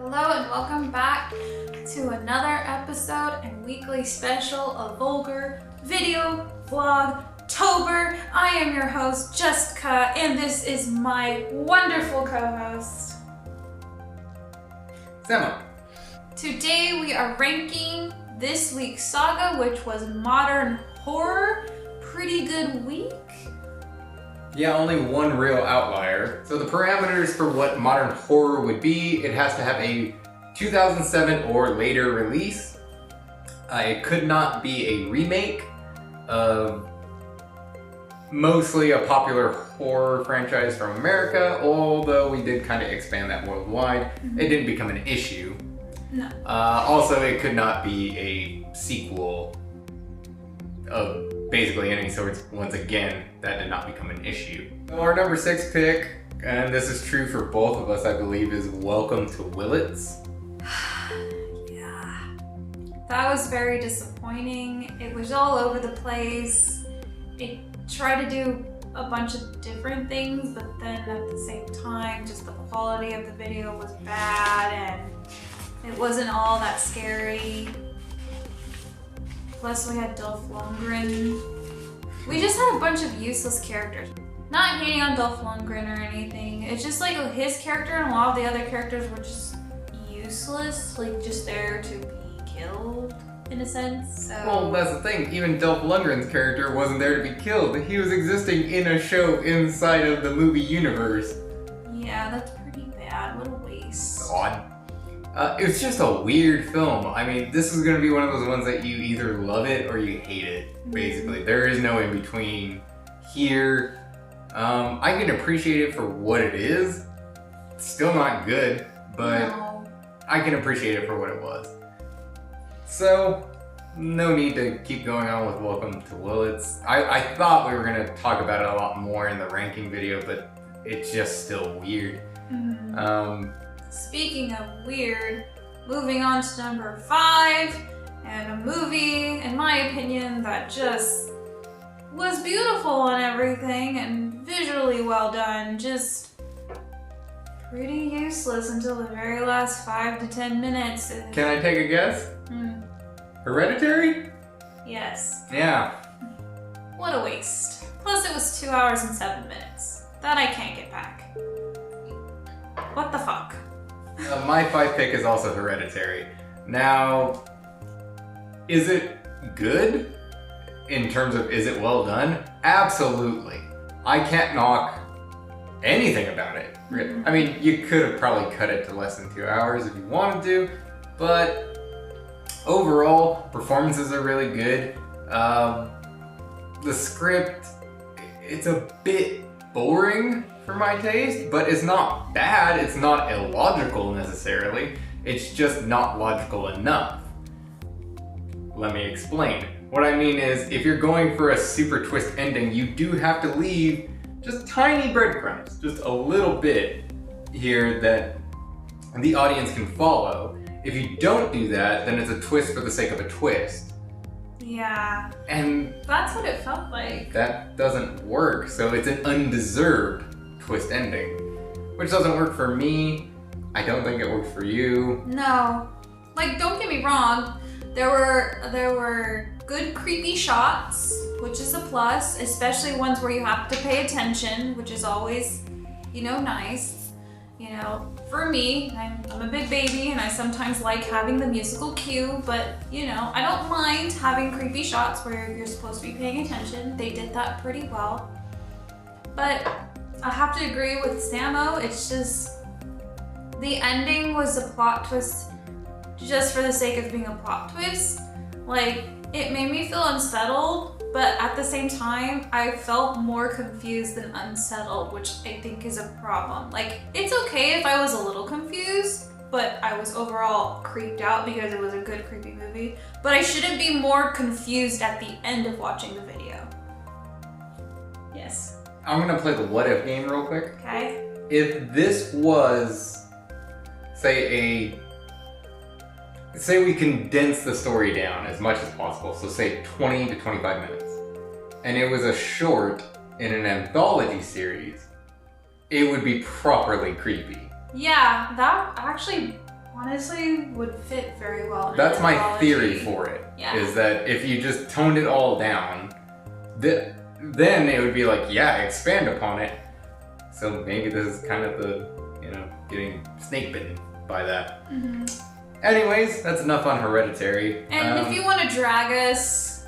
Hello and welcome back to another episode and weekly special of Vulgar Video Vlogtober. I am your host, Jessica, and this is my wonderful co-host, Emma. Today we are ranking this week's saga, which was modern horror. Pretty good week. Yeah, only one real outlier. So the parameters for what modern horror would be, it has to have a 2007 or later release. It could not be a remake of mostly a popular horror franchise from America, although we did kind of expand that worldwide. It didn't become an issue. No. Also, it could not be a sequel of basically any sorts. Once again, that did not become an issue. So our number 6 pick, and this is true for both of us, I believe, is Welcome to Willits. Yeah. That was very disappointing. It was all over the place. It tried to do a bunch of different things, but then at the same time, just the quality of the video was bad and it wasn't all that scary. Plus we had Dolph Lundgren. We just had a bunch of useless characters. Not hating on Dolph Lundgren or anything. It's just like his character and a lot of the other characters were just useless. Like just there to be killed in a sense. So. Well, that's the thing. Even Dolph Lundgren's character wasn't there to be killed. He was existing in a show inside of the movie universe. Yeah, that's pretty bad. What a waste. Odd. It was just a weird film. I mean, this is going to be one of those ones that you either love it or you hate it, basically. There is no in between here. I can appreciate it for what it is. It's still not good, but No. I can appreciate it for what it was. So, no need to keep going on with Welcome to Willits. I thought we were going to talk about it a lot more in the ranking video, but it's just still weird. Speaking of weird, moving on to number 5, and a movie, in my opinion, that just was beautiful and everything, and visually well done, just pretty useless until the very last 5 to 10 minutes. Can I take a guess? Hereditary? Yes. Yeah. What a waste. Plus it was 2 hours and 7 minutes. That I can't get back. What the fuck? My 5 pick is also Hereditary. Now, is it good in terms of is it well done? Absolutely. I can't knock anything about it. I mean, you could have probably cut it to less than 2 hours if you wanted to, but overall, performances are really good. The script, it's a bit boring for my taste, but it's not bad. It's not illogical necessarily. It's just not logical enough. Let me explain. What I mean is, if you're going for a super twist ending, you do have to leave just tiny breadcrumbs, just a little bit here that the audience can follow. If you don't do that, then it's a twist for the sake of a twist. Yeah. And that's what it felt like. that doesn't work, so it's an undeserved twist ending, which doesn't work for me. I don't think it works for you. No. Like, don't get me wrong, there were good creepy shots, which is a plus, especially ones where you have to pay attention, which is always, nice. For me, I'm a big baby and I sometimes like having the musical cue, but I don't mind having creepy shots where you're supposed to be paying attention. They did that pretty well. But I have to agree with Samo, it's just, the ending was a plot twist just for the sake of being a plot twist. Like, it made me feel unsettled, but at the same time, I felt more confused than unsettled, which I think is a problem. Like, it's okay if I was a little confused, but I was overall creeped out because it was a good creepy movie. But I shouldn't be more confused at the end of watching the video. Yes. I'm gonna play the what if game real quick. Okay. If this was, say we condense the story down as much as possible, so say 20 to 25 minutes, and it was a short in an anthology series, it would be properly creepy. Yeah, that actually honestly would fit very well in That's my mythology. theory for it. Yeah. Is that if you just toned it all down, then it would be like, yeah, expand upon it. So maybe this is kind of the, getting snake bitten by that. Mm-hmm. Anyways, that's enough on Hereditary. And if you want to drag us,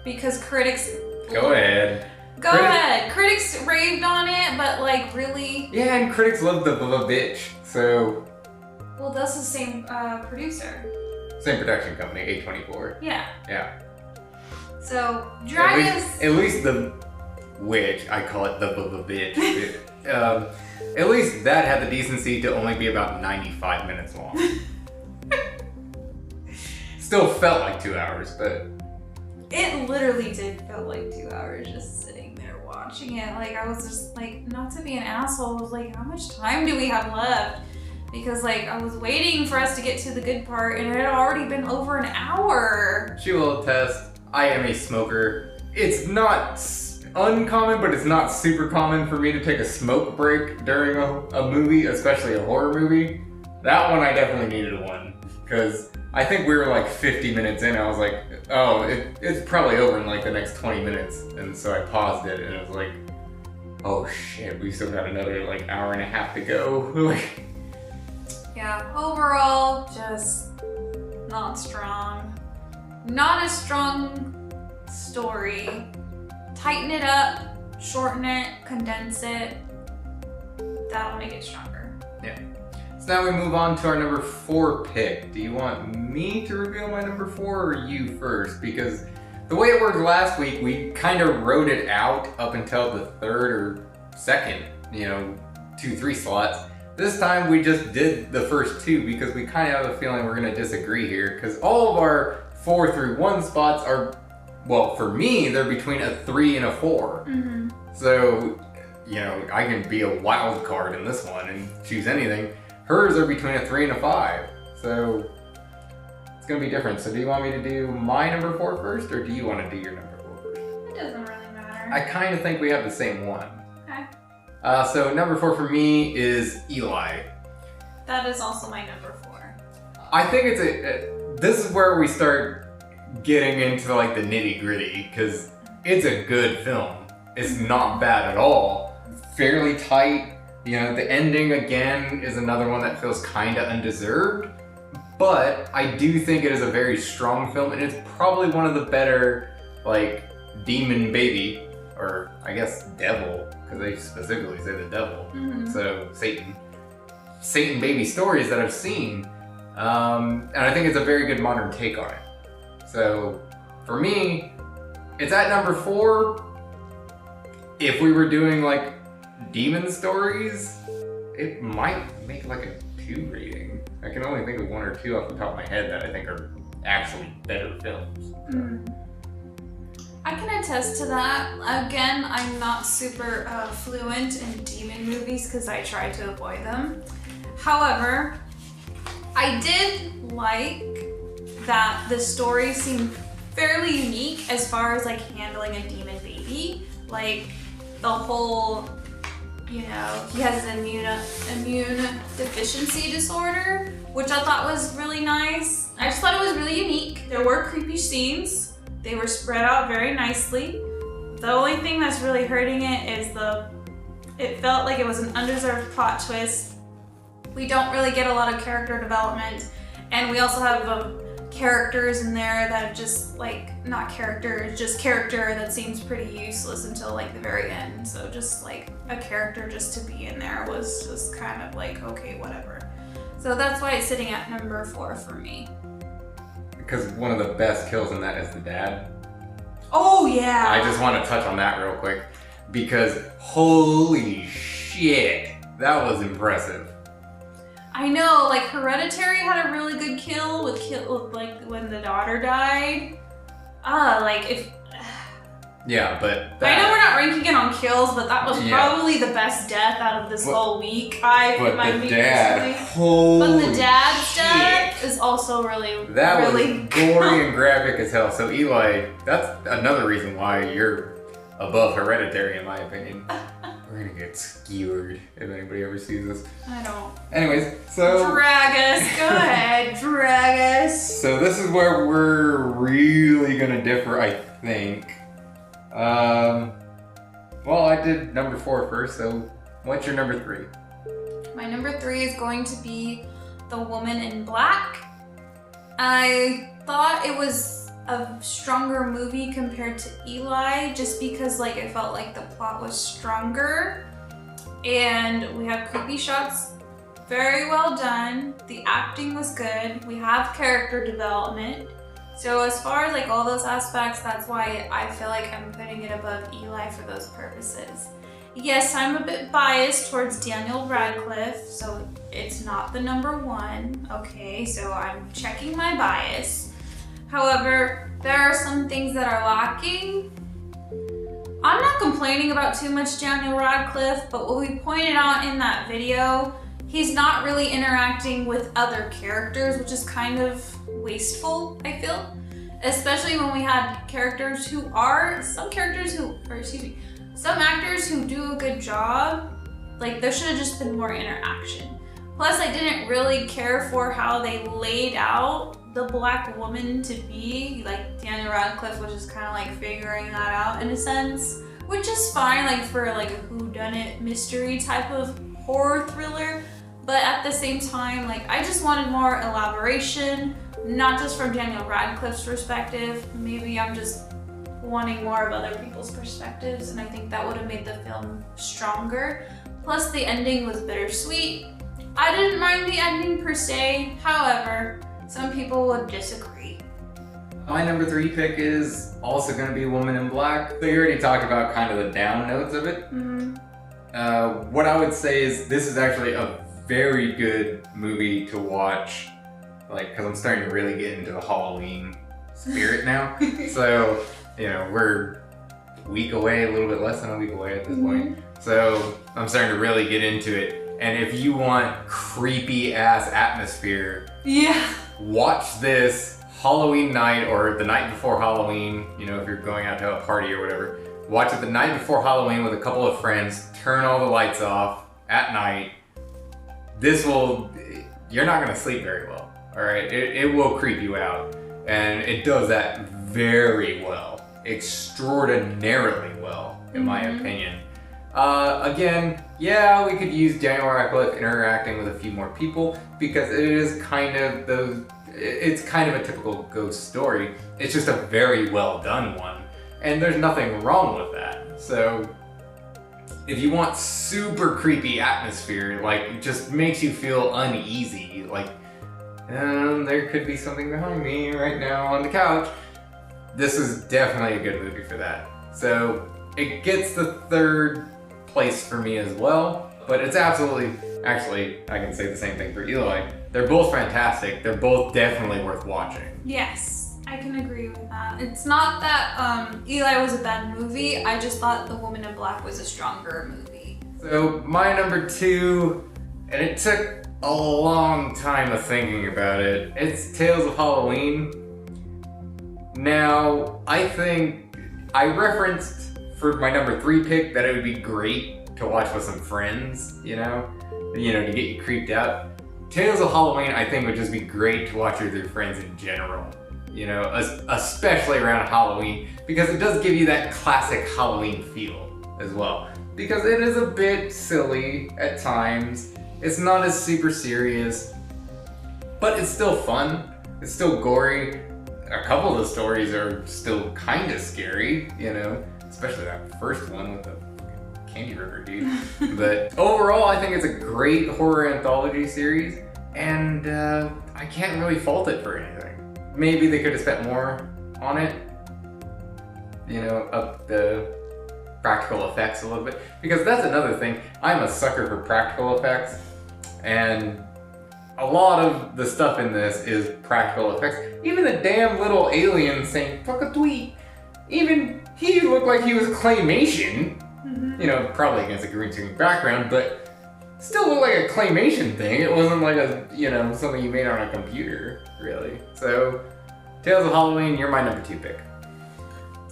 because critics... Go ahead. Go ahead. Critics raved on it, but like really... Yeah, and critics love the bitch, so... Well, that's the same producer. Same production company, A24. Yeah. Yeah. So, drag us... At least the witch, I call it the bitch. At least that had the decency to only be about 95 minutes long. Still felt like 2 hours, but... It literally did feel like 2 hours just sitting there watching it. Like, I was just like, not to be an asshole, I was like, how much time do we have left? Because like, I was waiting for us to get to the good part and it had already been over an hour. She will attest, I am a smoker. It's not uncommon, but it's not super common for me to take a smoke break during a movie, especially a horror movie. That one I definitely needed one, because I think we were like 50 minutes in. I was like, oh, it's probably over in like the next 20 minutes. And so I paused it and it was like, oh shit, we still got another like hour and a half to go. Yeah, overall, just not strong. Not a strong story. Tighten it up, shorten it, condense it. That'll make it stronger. Yeah. So now we move on to our number 4 pick. Do you want me to reveal my number 4 or you first? Because the way it worked last week, we kind of wrote it out up until the 3rd or 2nd, 2-3 slots. This time we just did the first 2 because we kind of have a feeling we're going to disagree here, because all of our 4 through 1 spots are, well, for me, they're between a 3 and a 4. Mm-hmm. So, I can be a wild card in this one and choose anything. Hers are between a 3 and a 5. So, it's going to be different. So do you want me to do my number 4 first, or do you want to do your number 4 first? It doesn't really matter. I kind of think we have the same one. Okay. So number 4 for me is Eli. That is also my number 4. I think this is where we start getting into like the nitty gritty, because it's a good film. It's not bad at all. Fairly tight. The ending again is another one that feels kind of undeserved, but I do think it is a very strong film, and it's probably one of the better like demon baby, or I guess devil, because they specifically say the devil. Mm-hmm. So Satan baby stories that I've seen, and I think it's a very good modern take on it. So for me, it's at number 4. If we were doing like demon stories, it might make like a 2 rating. I can only think of 1 or 2 off the top of my head that I think are actually better films. I can attest to that. Again, I'm not super fluent in demon movies because I try to avoid them. However, I did like that the story seemed fairly unique as far as like handling a demon baby. Like the whole, he has an immune deficiency disorder, which I thought was really nice. I just thought it was really unique. There were creepy scenes. They were spread out very nicely. The only thing that's really hurting it is it felt like it was an undeserved plot twist. We don't really get a lot of character development, and we also have characters in there that just not characters, just character that seems pretty useless until like the very end. So just like a character just to be in there was just kind of like, okay, whatever. So that's why it's sitting at number 4 for me. Because one of the best kills in that is the dad. Oh yeah! I just want to touch on that real quick, because holy shit, that was impressive. I know, like Hereditary had a really good kill with like when the daughter died. Yeah, but I know we're not ranking it on kills, but that was probably the best death out of this whole week. But the dad's death is also really was really gory and graphic as hell. So Eli, that's another reason why you're above Hereditary in my opinion. We're gonna get skewered if anybody ever sees this. I don't. Anyways, so... Drag us. Go ahead. Drag us. So this is where we're really gonna differ, I think. Well, I did number 4 first, so what's your number 3? My number 3 is going to be The Woman in Black. I thought it was a stronger movie compared to Eli, just because like it felt like the plot was stronger, and we have creepy shots, very well done. The acting was good. We have character development. So as far as like all those aspects, that's why I feel like I'm putting it above Eli for those purposes. Yes, I'm a bit biased towards Daniel Radcliffe, so it's not the number 1. Okay, so I'm checking my bias. However, there are some things that are lacking. I'm not complaining about too much Daniel Radcliffe, but what we pointed out in that video, he's not really interacting with other characters, which is kind of wasteful, I feel. Especially when we had characters who are, some actors who do a good job. Like, there should have just been more interaction. Plus, I didn't really care for how they laid out the black woman to be. Like, Daniel Radcliffe was just kind of like figuring that out in a sense, which is fine, like for like a whodunit mystery type of horror thriller. But at the same time, like, I just wanted more elaboration, not just from Daniel Radcliffe's perspective. Maybe I'm just wanting more of other people's perspectives, and I think that would have made the film stronger. Plus, the ending was bittersweet. I didn't mind the ending per se, however, some people would disagree. My number 3 pick is also going to be Woman in Black. So you already talked about kind of the down notes of it. What I would say is this is actually a very good movie to watch, like, because I'm starting to really get into the Halloween spirit now. So, you know, we're a week away, a little bit less than a week away at this point. So I'm starting to really get into it. And if you want creepy ass atmosphere, watch this Halloween night or the night before Halloween. You know, if you're going out to a party or whatever, watch it the night before Halloween with a couple of friends. Turn all the lights off at night. This will, you're not gonna sleep very well. All right, it will creep you out, and it does that very well, extraordinarily well, in my opinion. Again, yeah, we could use Daniel Radcliffe interacting with a few more people because it is kind of it's kind of a typical ghost story. It's just a very well done one, and there's nothing wrong with that. So if you want super creepy atmosphere, like it just makes you feel uneasy, like there could be something behind me right now on the couch, this is definitely a good movie for that. So it gets the 3rd place for me as well, but it's absolutely, actually, I can say the same thing for Eli. They're both fantastic. They're both definitely worth watching. Yes, I can agree with that. It's not that Eli was a bad movie, I just thought The Woman in Black was a stronger movie. So my number 2, and it took a long time of thinking about it, it's Tales of Halloween. Now, I think I referenced for my number 3 pick that it would be great to watch with some friends, you know, to get you creeped out. Tales of Halloween, I think, would just be great to watch with your friends in general, you know, especially around Halloween, because it does give you that classic Halloween feel as well. Because it is a bit silly at times. It's not as super serious, but it's still fun. It's still gory. A couple of the stories are still kind of scary, you know, especially that first one with the Candy River dude. But overall, I think it's a great horror anthology series, and I can't really fault it for anything. Maybe they could have spent more on it, you know, up the practical effects a little bit, because that's another thing. I'm a sucker for practical effects, and a lot of the stuff in this is practical effects. Even the damn little alien saying "fuck a tweet," even he looked like he was claymation. You know, probably against a green screen background, but still looked like a claymation thing. It wasn't like a, you know, something you made on a computer, really. So, Tales of Halloween, you're my number 2 pick.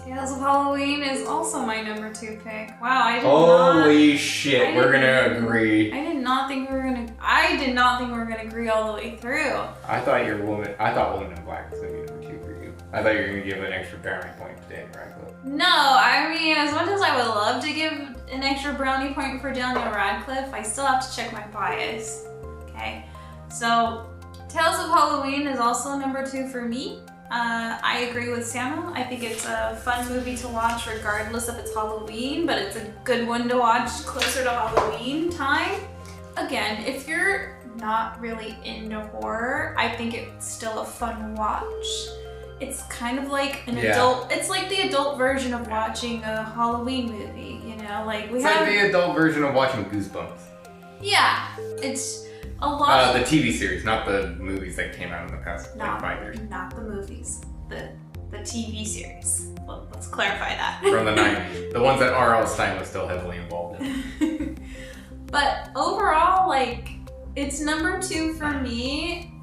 Tales of Halloween is also my number 2 pick. Wow, Holy shit, we're gonna agree. I did not think we were gonna agree all the way through. I thought Woman in Black was gonna be number 2 for you. I thought you were gonna give an extra brownie point to Daniel Radcliffe. No, I mean, as much as I would love to give an extra brownie point for Daniel Radcliffe, I still have to check my bias. Okay, so Tales of Halloween is also number 2 for me. I agree with Samuel. I think it's a fun movie to watch regardless if it's Halloween, but it's a good one to watch closer to Halloween time. Again, if you're not really into horror, I think it's still a fun watch. It's kind of like an adult, it's like the adult version of watching a Halloween movie, you know? Like it's like the adult version of watching Goosebumps. Yeah, it's a lot. The TV series, not the movies that came out in the past 5 years. Not the movies, the TV series. Well, let's clarify that. From the 90s. The ones that R.L. Stine was still heavily involved in. But overall, like, it's number 2 for me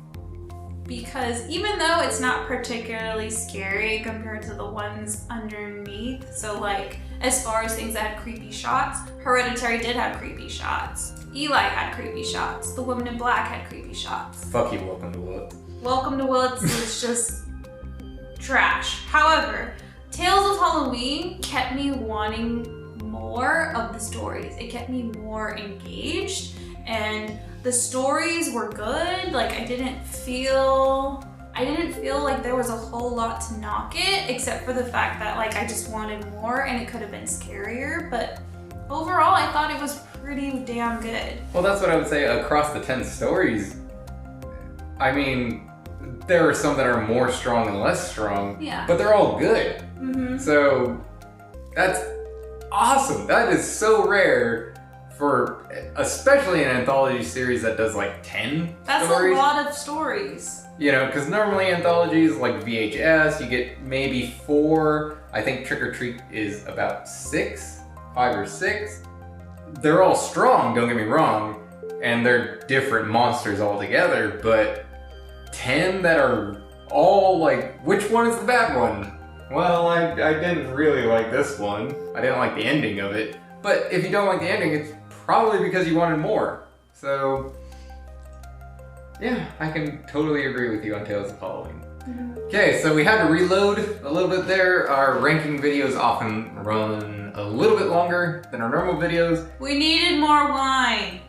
because even though it's not particularly scary compared to the ones underneath, so like, as far as things that had creepy shots, Hereditary did have creepy shots. Eli had creepy shots. The Woman in Black had creepy shots. Fuck you, Welcome to Willits. Welcome to Willits was just trash. However, Tales of Halloween kept me wanting more of the stories. It kept me more engaged, and the stories were good. Like, I didn't feel like there was a whole lot to knock it, except for the fact that like I just wanted more and it could have been scarier, but overall I thought it was pretty damn good. Well, that's what I would say across the 10 stories. I mean, there are some that are more strong and less strong, but they're all good. So that's awesome. That is so rare for, especially an anthology series that does like 10 That's stories. a lot of stories. You know, because normally anthologies like VHS, you get maybe 4. I think Trick or Treat is about 6, 5 or 6. They're all strong, don't get me wrong, and they're different monsters altogether, but 10 that are all like, which one is the bad one? Well, I didn't really like this one. I didn't like the ending of it. But if you don't like the ending, it's probably because you wanted more. So, yeah, I can totally agree with you on Tales of Halloween. Okay, so we had to reload a little bit there. Our ranking videos often run a little bit longer than our normal videos. We needed more wine.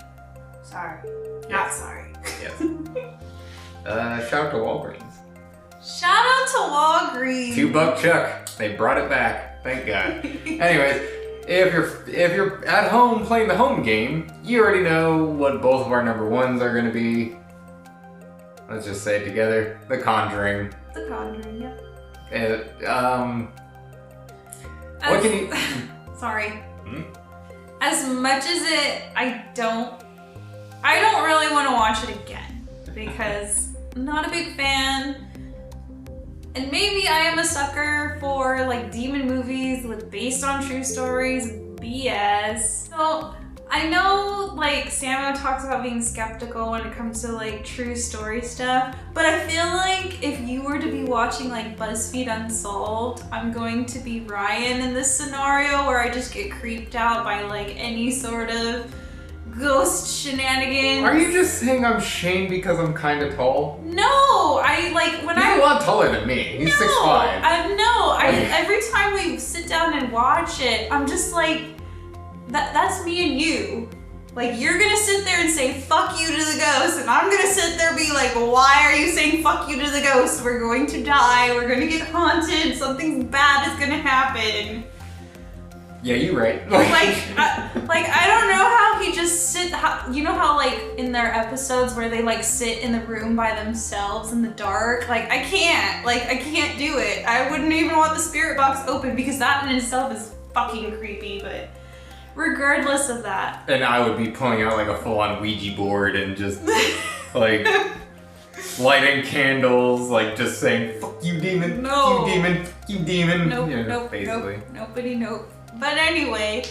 Sorry. Not sorry. Yes. Shout out to Walgreens. Shout out to Walgreens. $2 Chuck. They brought it back. Thank God. Anyways, if you're at home playing the home game, you already know what both of our number 1s are going to be. Let's just say it together. The Conjuring. The Conjuring, yep. What can you... Sorry. As much as I don't really want to watch it again because I'm not a big fan. And maybe I am a sucker for like demon movies based on true stories, BS. So I know like Samuel talks about being skeptical when it comes to like true story stuff, but I feel like if you were to be watching like BuzzFeed Unsolved, I'm going to be Ryan in this scenario where I just get creeped out by like any sort of ghost shenanigans. Are you just saying I'm Shane because I'm kind of tall? No, I like when He's a lot taller than me. He's 6'5". Every time we sit down and watch it, I'm just like, that's me and you. Like, you're gonna sit there and say fuck you to the ghost, and I'm gonna sit there and be like, why are you saying fuck you to the ghost? We're going to die, we're gonna get haunted, something bad is gonna happen. Yeah, you're right. I don't know how he just you know how like in their episodes where they like sit in the room by themselves in the dark? Like, I can't do it. I wouldn't even want the spirit box open because that in itself is fucking creepy, but regardless of that. And I would be pulling out like a full-on Ouija board and just like lighting candles, like just saying fuck you demon, no. fuck you demon, fuck you demon. Nope, nope. But anyway,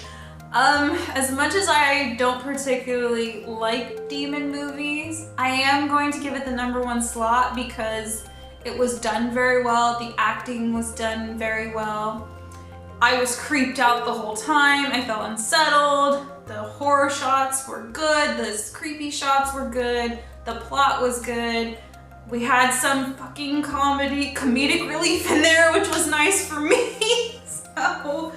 as much as I don't particularly like demon movies, I am going to give it the number 1 slot because it was done very well, the acting was done very well. I was creeped out the whole time. I felt unsettled. The horror shots were good. The creepy shots were good. The plot was good. We had some fucking comedic relief in there, which was nice for me. So.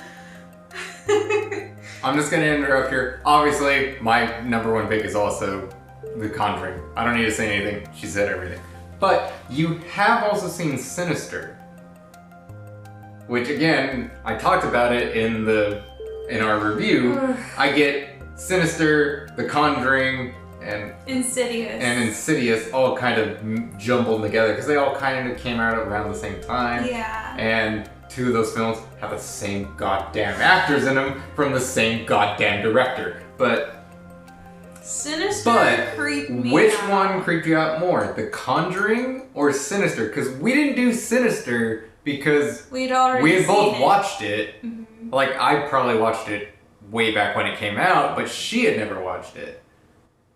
I'm just gonna interrupt here. Obviously, my number one pick is also The Conjuring. I don't need to say anything. She said everything. But you have also seen Sinister, which again, I talked about it in our review. I get Sinister, The Conjuring, and Insidious all kind of jumbled together because they all kind of came out around the same time. Yeah. And two of those films have the same goddamn actors in them from the same goddamn director. But Sinister creeped me which out. one creeped you out more, The Conjuring or Sinister? Because we didn't do Sinister because we had both watched it. Mm-hmm. Like, I probably watched it way back when it came out, but she had never watched it.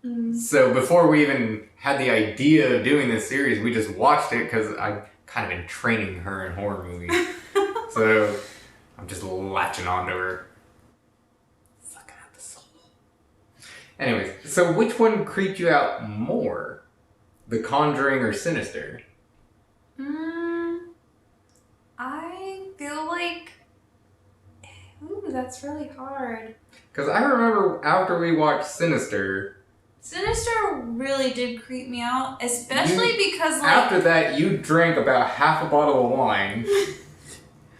Mm-hmm. So before we even had the idea of doing this series, we just watched it because I've kind of been training her in horror movies. So I'm just latching onto her. Sucking out the soul. Anyways, so which one creeped you out more? The Conjuring or Sinister? I feel like... Ooh, that's really hard. Because I remember after we watched Sinister really did creep me out, especially because like... After that, you drank about half a bottle of wine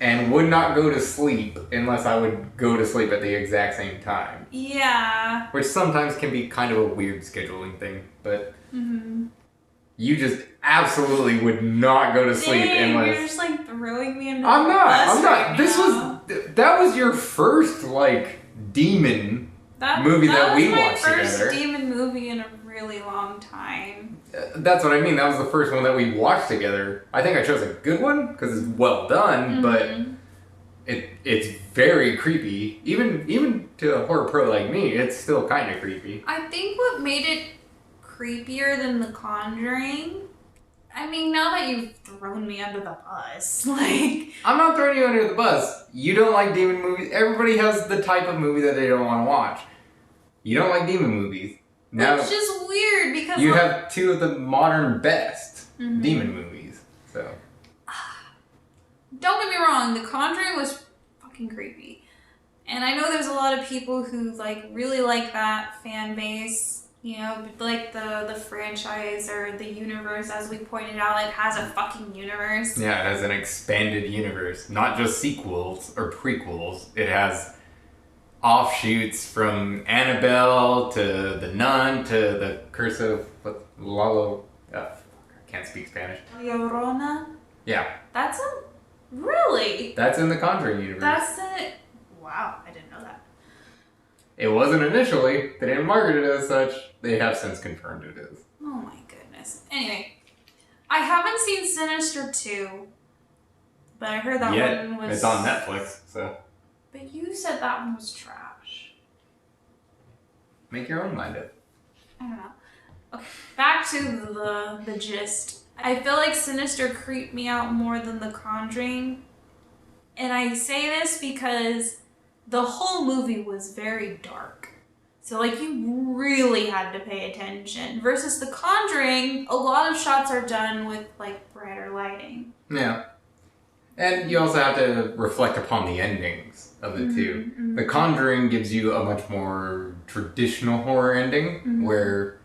and would not go to sleep unless I would go to sleep at the exact same time. Yeah. Which sometimes can be kind of a weird scheduling thing, but you just absolutely would not go to sleep unless... You're just like throwing me into I'm not. Right That was your first like demon movie that we watched together. That was my first demon movie in a really long time. That's what I mean. That was the first one that we watched together. I think I chose a good one because it's well done, but it's very creepy. Even to a horror pro like me, it's still kind of creepy. I think what made it creepier than The Conjuring... I mean, now that you've thrown me under the bus, like... I'm not throwing you under the bus. You don't like demon movies. Everybody has the type of movie that they don't want to watch. You don't like demon movies. Now, it's just weird because... You have two of the modern best demon movies, so... Don't get me wrong, The Conjuring was fucking creepy. And I know there's a lot of people who, like, really like that fan base. You know, like the franchise or the universe, as we pointed out, it has a fucking universe. Yeah, it has an expanded universe. Not just sequels or prequels. It has offshoots from Annabelle to The Nun to the Curse of Lalo. I can't speak Spanish. Llorona? Yeah. That's a... Really? That's in the Conjuring universe. That's it. Wow, I didn't know that. It wasn't initially. They didn't market it as such. They have since confirmed it is. Oh my goodness. Anyway, I haven't seen Sinister 2, but I heard that one was... It's on Netflix, so... But you said that one was trash. Make your own mind up. I don't know. Okay, back to the gist. I feel like Sinister creeped me out more than The Conjuring. And I say this because the whole movie was very dark. So, like, you really had to pay attention. Versus The Conjuring, a lot of shots are done with, like, brighter lighting. Yeah. And you also have to reflect upon the endings of the two. The Conjuring gives you a much more traditional horror ending, where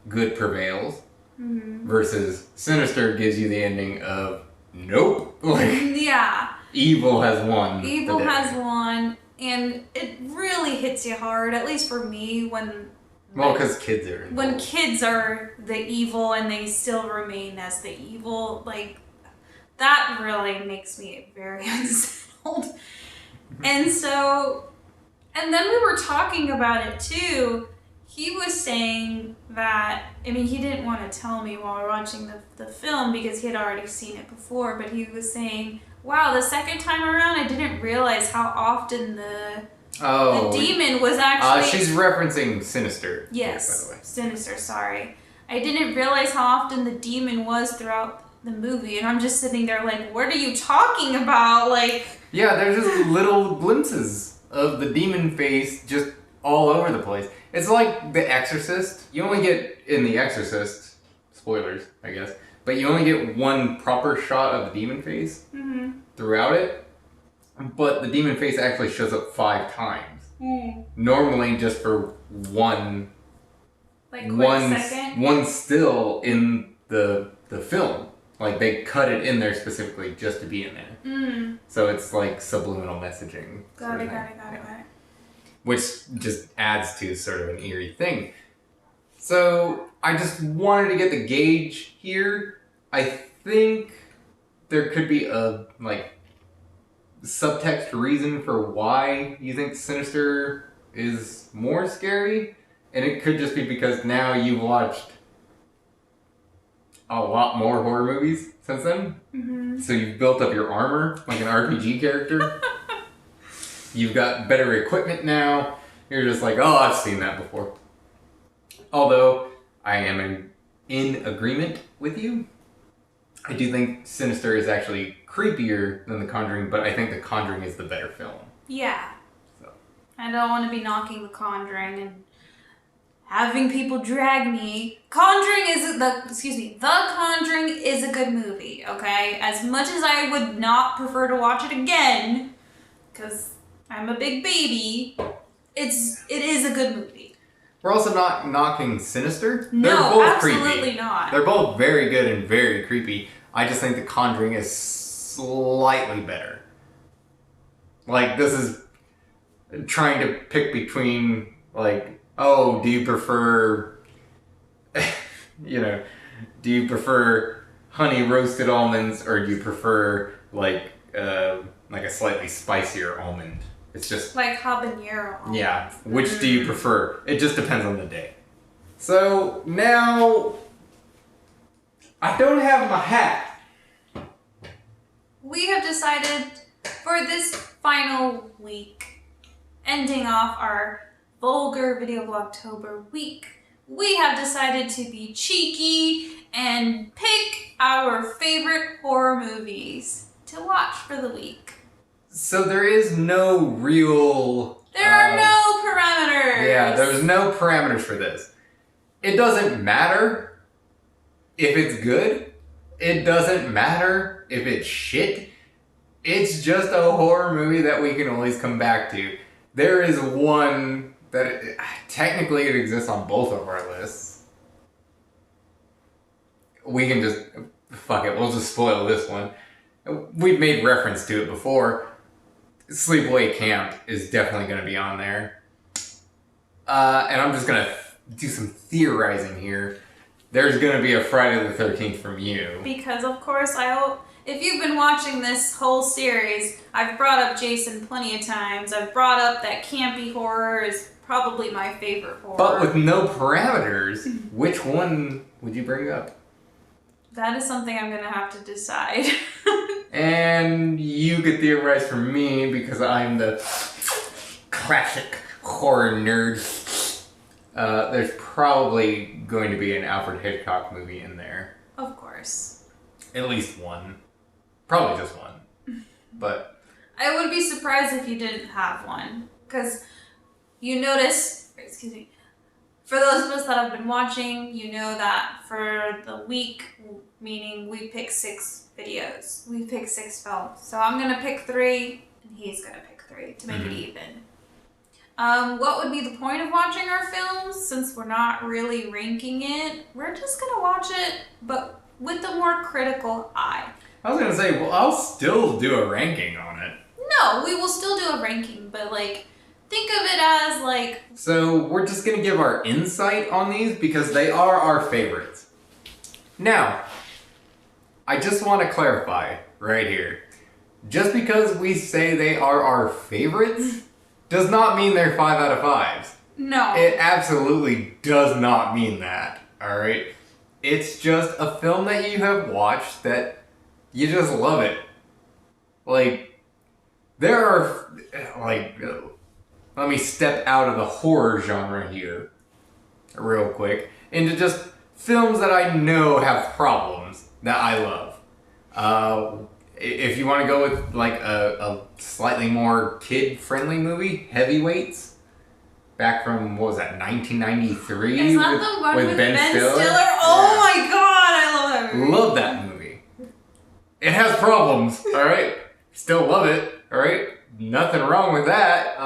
good prevails. Versus Sinister gives you the ending of, nope. Like, yeah. Evil has won. Evil has won. And it really hits you hard, at least for me, when... Well, because kids are involved. When kids are the evil and they still remain as the evil, like, that really makes me very unsettled. And so... And then we were talking about it, too. He was saying that... I mean, he didn't want to tell me while we were watching the film because he had already seen it before, but he was saying... Wow, the second time around, I didn't realize how often the demon was actually... she's referencing Sinister. Yes, by the way. Sinister, sorry. I didn't realize how often the demon was throughout the movie, and I'm just sitting there like, what are you talking about? Like... Yeah, there's just little glimpses of the demon face just all over the place. It's like The Exorcist. You only get, in The Exorcist, spoilers, I guess, but you only get one proper shot of the demon face throughout it, but the demon face actually shows up 5 times. Normally just for one still in the film. Like, they cut it in there specifically just to be in there. So it's like subliminal messaging. Got it. Which just adds to sort of an eerie thing. So I just wanted to get the gauge here. I think there could be a like subtext reason for why you think Sinister is more scary. And it could just be because now you've watched a lot more horror movies since then. So you've built up your armor like an RPG character. You've got better equipment now. You're just like, oh, I've seen that before. Although I am in agreement with you. I do think Sinister is actually creepier than The Conjuring, but I think The Conjuring is the better film. Yeah. So. I don't want to be knocking The Conjuring and having people drag me. The Conjuring is a good movie, okay? As much as I would not prefer to watch it again, because I'm a big baby, it is a good movie. We're also not knocking Sinister. No, They're both absolutely creepy. not. They're both very good and very creepy. I just think The Conjuring is slightly better. Like, this is trying to pick between, like, oh, do you prefer, do you prefer honey roasted almonds, or do you prefer, like a slightly spicier almond? It's just... like habanero almonds. Yeah, which do you prefer? It just depends on the day. So, now, I don't have my hat. We have decided for this final week, ending off our Vulgar Video Vlogtober week, we have decided to be cheeky and pick our favorite horror movies to watch for the week. So there is no real... There are no parameters! Yeah, there's no parameters for this. It doesn't matter if it's good. It doesn't matter if it's shit. It's just a horror movie that we can always come back to. There is one that technically it exists on both of our lists. We can just, fuck it, we'll just spoil this one. We've made reference to it before. Sleepaway Camp is definitely going to be on there. And I'm just going to do some theorizing here. There's going to be a Friday the 13th from you. Because, of course, if you've been watching this whole series, I've brought up Jason plenty of times. I've brought up that campy horror is probably my favorite horror. But with no parameters, which one would you bring up? That is something I'm going to have to decide. And you could theorize for me because I'm the classic horror nerd. There's probably going to be an Alfred Hitchcock movie in there. Of course. At least one. Probably just one. But I would be surprised if you didn't have one. Because you notice, for those of us that have been watching, you know that for the week, meaning we pick 6 videos. We pick 6 films. So I'm going to pick 3, and he's going to pick 3 to make it even. What would be the point of watching our films? Since we're not really ranking it, we're just going to watch it, but with a more critical eye. I was going to say, well, I'll still do a ranking on it. No, we will still do a ranking, but think of it as So we're just going to give our insight on these because they are our favorites. Now, I just want to clarify right here. Just because we say they are our favorites does not mean they're 5 out of 5s. No. It absolutely does not mean that, alright? It's just a film that you have watched that you just love it. There are, let me step out of the horror genre here real quick into just films that I know have problems that I love. if you want to go with like a slightly more kid-friendly movie, Heavyweights, back from, what was that, 1993? Is that the one with Ben Stiller? Yeah. Oh my god, I love that movie. Love that movie. It has problems, alright? Still love it, alright? Nothing wrong with that.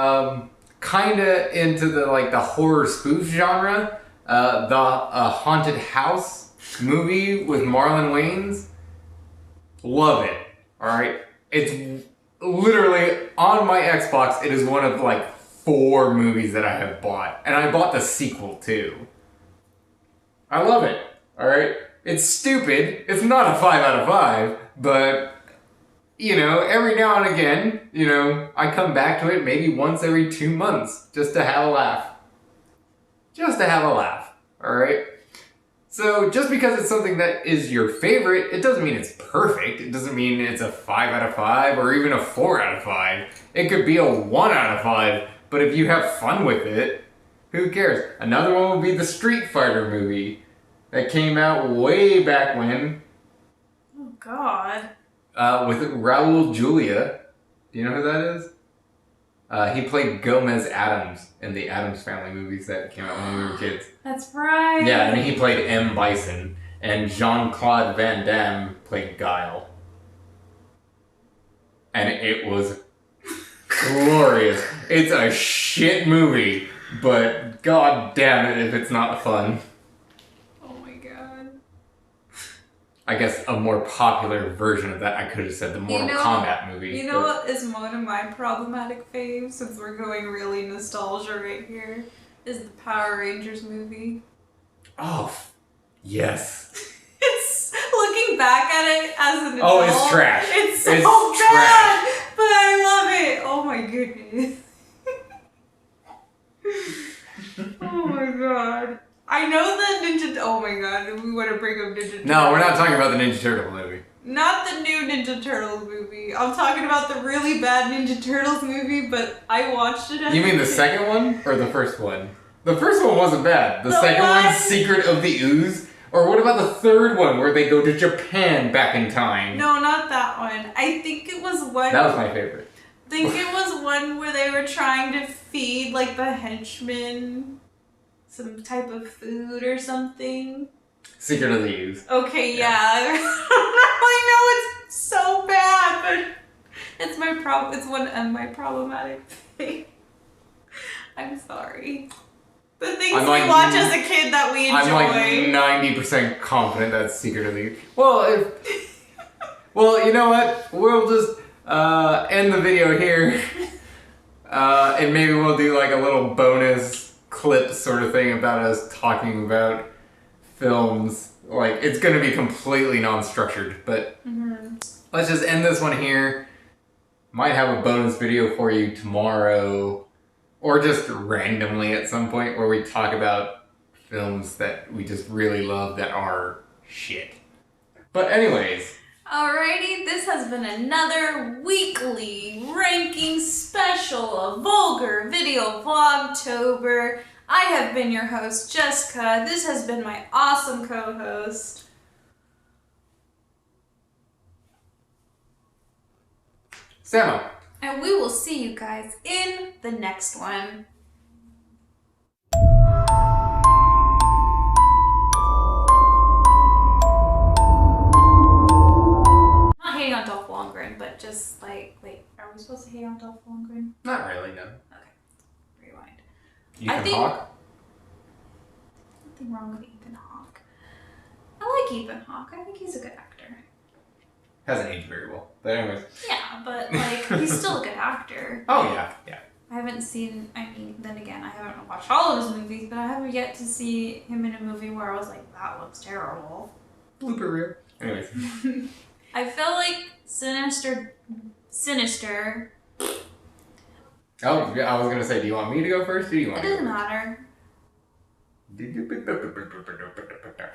Kinda into the horror spoof genre. The Haunted House movie with Marlon Wayans. Love it. Alright? It's literally on my Xbox. It is one of 4 movies that I have bought. And I bought the sequel too. I love it. Alright? It's stupid. It's not a 5 out of 5. But, every now and again, I come back to it maybe once every 2 months. Just to have a laugh. Just to have a laugh. Alright? So, just because it's something that is your favorite, it doesn't mean it's perfect. It doesn't mean it's a 5 out of 5 or even a 4 out of 5. It could be a 1 out of 5, but if you have fun with it, who cares? Another one would be the Street Fighter movie that came out way back when. Oh, God. With Raul Julia. Do you know who that is? He played Gomez Addams in the Addams Family movies that came out when we were kids. That's right. Yeah, and he played M. Bison. And Jean-Claude Van Damme played Guile. And it was glorious. It's a shit movie, but god damn it if it's not fun. Oh my god. I guess a more popular version of that, I could have said the Mortal Kombat movie. You know what is one of my problematic faves, since we're going really nostalgia right here, is the Power Rangers movie. Oh, yes. It's, looking back at it as an adult, Oh, it's trash. It's so bad, but I love it. Oh my goodness. Oh my god. I know the Ninja... Oh my god, we want to bring up Ninja Turtles. No, we're not talking about the Ninja Turtle movie. Not the new Ninja Turtles movie. I'm talking about the really bad Ninja Turtles movie, but I watched it as You mean the second one or the first one? The first one wasn't bad. The second one, Secret of the Ooze? Or what about the third one where they go to Japan back in time? No, not that one. I think it was one... That was my favorite. I think it was one where they were trying to feed, the henchmen some type of food or something. Secret of the Ooze. Okay, yeah. I know it's so bad, but it's it's one of my problematic things. I'm sorry. The things we watch as a kid that we enjoy. I'm 90% confident that's Secret of the Ooze. Well, you know what? We'll just end the video here. And maybe we'll do a little bonus clip sort of thing about us talking about films. It's gonna be completely non-structured, but let's just end this one here. Might have a bonus video for you tomorrow, or just randomly at some point where we talk about films that we just really love that are shit. But anyways. Alrighty, this has been another weekly ranking special of Vulgar Video Vlogtober. I have been your host, Jessica. This has been my awesome co-host, Sama. and we will see you guys in the next one. Not hating on Dolph Lundgren, but just wait, are we supposed to hate on Dolph Lundgren? Not really, no. Okay, rewind. Ethan Hawke? Nothing wrong with Ethan Hawke. I like Ethan Hawke. I think he's a good actor. Hasn't aged very well. But anyways. Yeah, but he's still a good actor. Oh yeah, yeah. I haven't seen, then again, I haven't watched all of his movies, but I haven't yet to see him in a movie where I was like, that looks terrible. Blooper reel. Anyways. I feel like Sinister. Oh, yeah, I was gonna say, do you want me to go first or do you want It me to go doesn't first? matter.